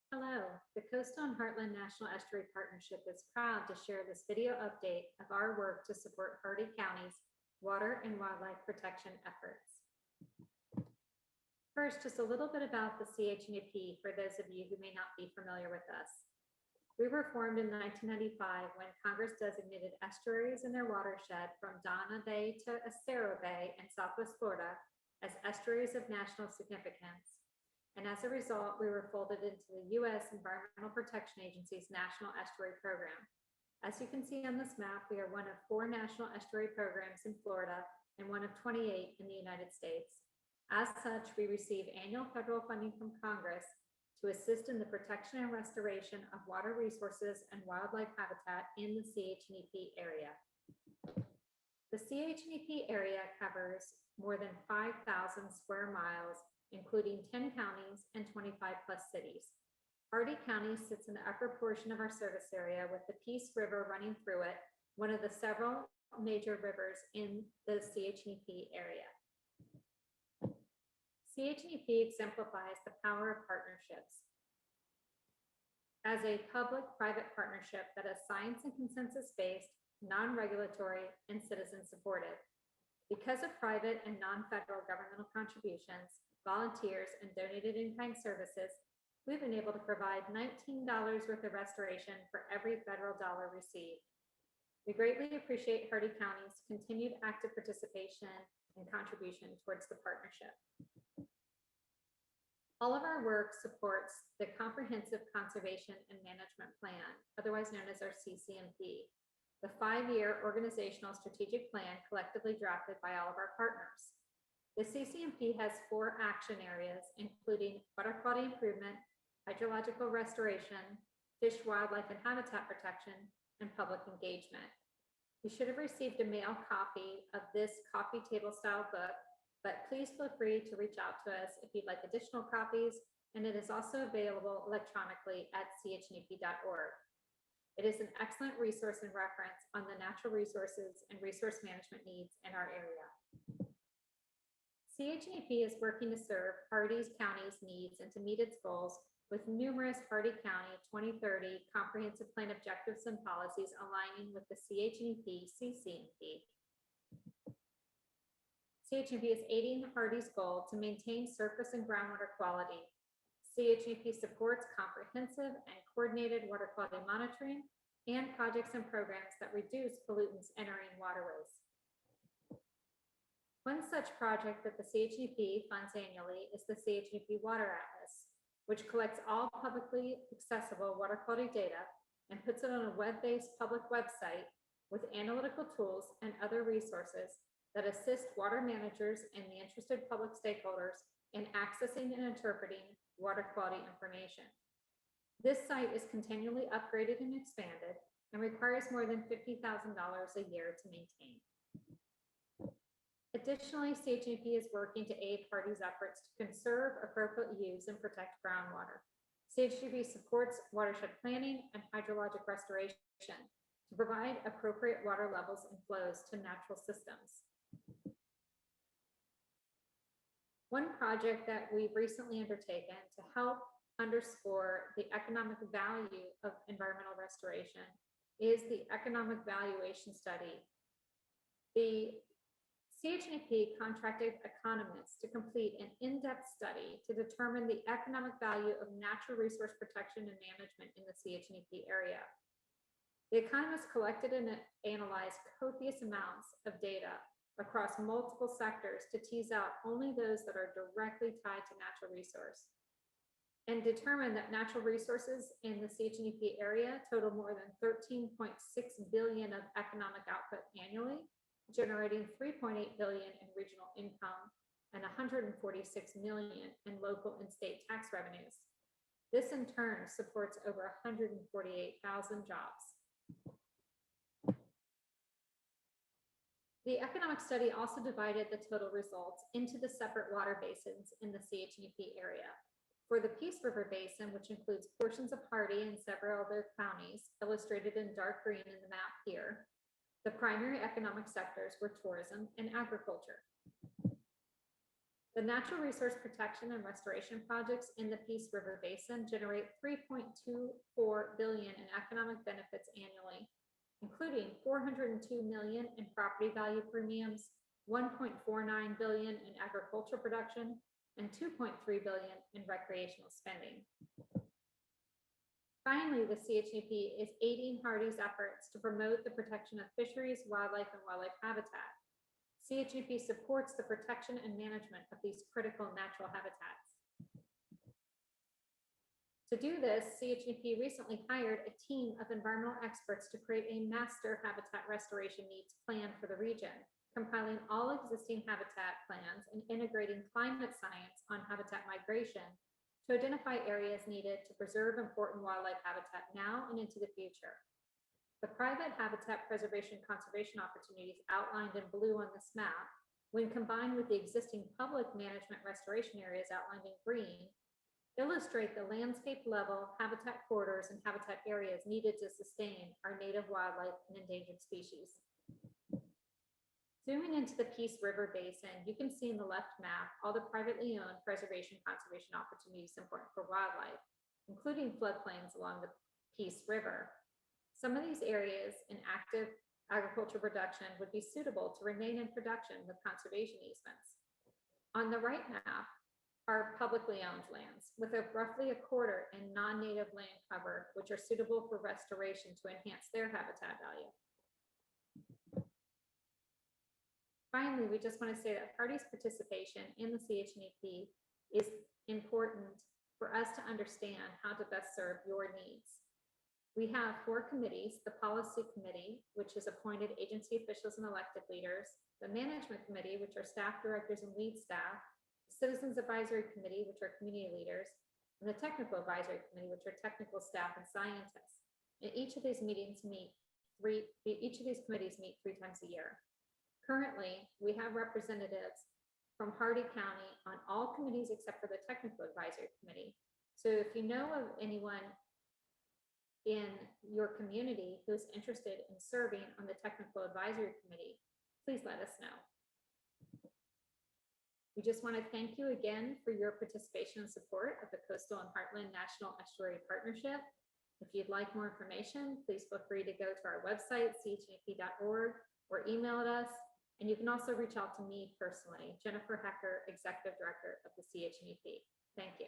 Hello, the Coastal and Heartland National Estuary Partnership is proud to share this video update of our work to support Hardee County's water and wildlife protection efforts. First, just a little bit about the CHNEP for those of you who may not be familiar with us. We were formed in 1995 when Congress designated estuaries in their watershed from Donna Bay to Estero Bay in Southwest Florida as estuaries of national significance. And as a result, we were folded into the U.S. Environmental Protection Agency's National Estuary Program. As you can see on this map, we are one of 4 national estuary programs in Florida and one of 28 in the United States. As such, we receive annual federal funding from Congress to assist in the protection and restoration of water resources and wildlife habitat in the CHNEP area. The CHNEP area covers more than 5,000 square miles, including 10 counties and 25 plus cities. Hardee County sits in the upper portion of our service area with the Peace River running through it, one of the several major rivers in the CHNEP area. CHNEP exemplifies the power of partnerships as a public-private partnership that is science and consensus-based, non-regulatory, and citizen-supported. Because of private and non-federal governmental contributions, volunteers, and donated in-kind services, we've been able to provide $19 worth of restoration for every federal dollar received. We greatly appreciate Hardee County's continued active participation and contribution towards the partnership. All of our work supports the Comprehensive Conservation and Management Plan, otherwise known as our CCMP, the 5-year organizational strategic plan collectively drafted by all of our partners. The CCMP has 4 action areas, including water quality improvement, hydrological restoration, fish, wildlife, and habitat protection, and public engagement. You should have received a mail copy of this coffee table style book, but please feel free to reach out to us if you'd like additional copies, and it is also available electronically at chnep.org. It is an excellent resource and reference on the natural resources and resource management needs in our area. CHNEP is working to serve Hardee County's needs and to meet its goals with numerous Hardee County 2030 comprehensive plan objectives and policies aligning with the CHNEP CCMP. CHNEP is aiding Hardee's goal to maintain surface and groundwater quality. CHNEP supports comprehensive and coordinated water quality monitoring and projects and programs that reduce pollutants entering waterways. One such project that the CHNEP funds annually is the CHNEP Water Atlas, which collects all publicly accessible water quality data and puts it on a web-based public website with analytical tools and other resources that assist water managers and the interested public stakeholders in accessing and interpreting water quality information. This site is continually upgraded and expanded and requires more than $50,000 a year to maintain. Additionally, CHNEP is working to aid Hardee's efforts to conserve, appropriate use, and protect groundwater. CHNEP supports watershed planning and hydrologic restoration to provide appropriate water levels and flows to natural systems. One project that we've recently undertaken to help underscore the economic value of environmental restoration is the economic valuation study. The CHNEP contracted economists to complete an in-depth study to determine the economic value of natural resource protection and management in the CHNEP area. The economists collected and analyzed copious amounts of data across multiple sectors to tease out only those that are directly tied to natural resource, and determined that natural resources in the CHNEP area total more than $13.6 billion of economic output annually, generating $3.8 billion in regional income and $146 million in local and state tax revenues. This in turn supports over 148,000 jobs. The economic study also divided the total results into the separate water basins in the CHNEP area. For the Peace River Basin, which includes portions of Hardee and several other counties, illustrated in dark green in the map here, the primary economic sectors were tourism and agriculture. The natural resource protection and restoration projects in the Peace River Basin generate $3.24 billion in economic benefits annually, including $402 million in property value premiums, $1.49 billion in agricultural production, and $2.3 billion in recreational spending. Finally, the CHNEP is aiding Hardee's efforts to promote the protection of fisheries, wildlife, and wildlife habitat. CHNEP supports the protection and management of these critical natural habitats. To do this, CHNEP recently hired a team of environmental experts to create a master habitat restoration needs plan for the region, compiling all existing habitat plans and integrating climate science on habitat migration to identify areas needed to preserve important wildlife habitat now and into the future. The private habitat preservation conservation opportunities outlined in blue on this map, when combined with the existing public management restoration areas outlined in green, illustrate the landscape level habitat corridors and habitat areas needed to sustain our native wildlife and endangered species. Zooming into the Peace River Basin, you can see in the left map all the privately owned preservation conservation opportunities important for wildlife, including floodplains along the Peace River. Some of these areas in active agricultural production would be suitable to remain in production with conservation easements. On the right map are publicly owned lands with roughly a quarter in non-native land cover, which are suitable for restoration to enhance their habitat value. Finally, we just want to say that Hardee's participation in the CHNEP is important for us to understand how to best serve your needs. We have 4 committees: the Policy Committee, which is appointed agency officials and elected leaders; the Management Committee, which are staff directors and lead staff; the Citizens Advisory Committee, which are community leaders; and the Technical Advisory Committee, which are technical staff and scientists. And each of these committees meet 3 times a year. Currently, we have representatives from Hardee County on all committees except for the Technical Advisory Committee. So if you know of anyone in your community who is interested in serving on the Technical Advisory Committee, please let us know. We just want to thank you again for your participation and support of the Coastal and Heartland National Estuary Partnership. If you'd like more information, please feel free to go to our website, chnep.org, or email us. And you can also reach out to me personally, Jennifer Hecker, Executive Director of the CHNEP. Thank you.